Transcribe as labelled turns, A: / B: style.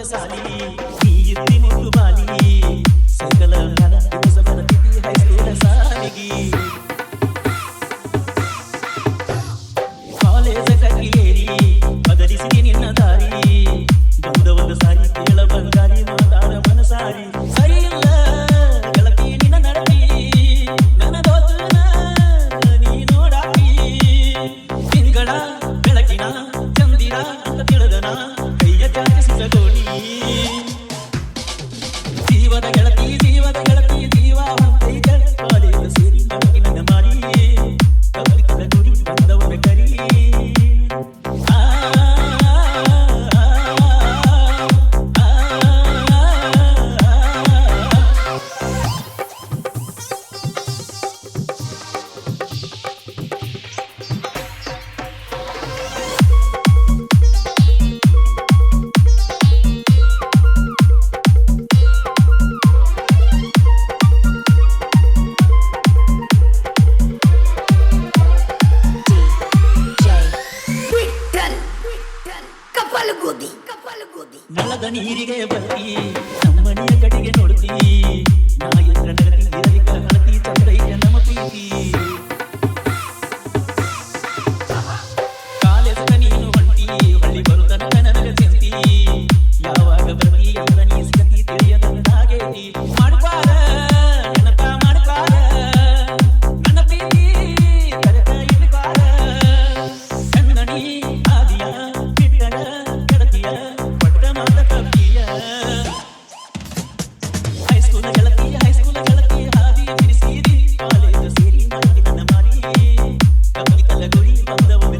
A: ಸಾಲಿ ನೀ ಇದ್ದಿ ಮುತ್ತು ಬಾಲಿ ಸಕಲ ಜ್ಞಾನ ದಿವಸ ಬರತಿದ್ದಿ ಹೈಸ್ಕೂಲ ಸಾಲಿಗಿ ಕಾಲೇಜ ಕಗ್ಗಿಲೇರಿ ಬದಲಿಸಿ ನಿನ್ನ ದಾರಿ ಬಂದ ಒಂದು ಸಾರಿ ಕೇಳ ಬಂಗಾರಿ ಮಾತಾಡ ಮನಸಾರಿ ಸರಿ ಇಲ್ಲ ಗೆಳತಿ ನಿನ್ನ ನಡತಿ ನನ್ನ ದೋಸ್ತನ ನೀ ನೋಡಾಕಿ ತಿಂಗಳ ಬೆಳಕಿನ ಚಂದಿರ ಅಂತ ತಿಳಿದನ ಕೈಯ ಚಾಚಿಸಿದ ಗೋಣಿ ಜೀವದ ಗೆಳತಿ ಜೀವ ಅಂತೈತೆ ಕಾಲೇಜ ಸೇರಿ ನಮಗೆ ನನ್ನ ಮಾರಿ ಕವಿತದ ಗುರಿ ಬಂದವನ ಕರಿ ನಳದ ನೀರಿಗೆ ಬರ್ತಿ ನಮ್ಮನೆಯ ಕಡೆಗೆ ನೋಡ್ತಿ ನಾ ಎದ್ರ ನಡತಿ ಇರಲಿಕ್ಕ ಹಳತಿ ಚಂದ್ರಯ್ಯ ನಮ್ಮ ಪ್ರೀತಿ ಕಾಲೇಜದ ನೀನು ಹೊಂಟಿ ಹೊಳ್ಳಿ ಬರುತ್ತನಕ ನನಗ ಚಿಂತಿ ಯಾವಾಗ ಬರ್ತಿ ಅಂತ ನೀ ಸಿಗತಿ ತಿಳಿಯದಂತಾಗೈತಿ ಮಾಡ್ಬಾರ ನೆನಪ ಮಾಡ್ಬಾರ ನನ್ನ ಪ್ರೀತಿ ಕರೆತ ಇಟ್ಬಾರ ಕಣ್ಣಣಿ ಆದಿಯ ಬಿಟ್ಟಣ ಗೆಳತಿಯ ಪಟ್ಟ ಮಾತ ಕವಿಯ ಹೈಸ್ಕೂಲ ಗೆಳತಿ ಹಾದಿ ಬಿಡಿಸಿದಿ ಕಾಲೇಜ ಸೇರಿ ಮಾಡಿ ನನ್ನ ಮಾರಿ ಕವಿತಲ ಗುರಿ ಬಂದವನ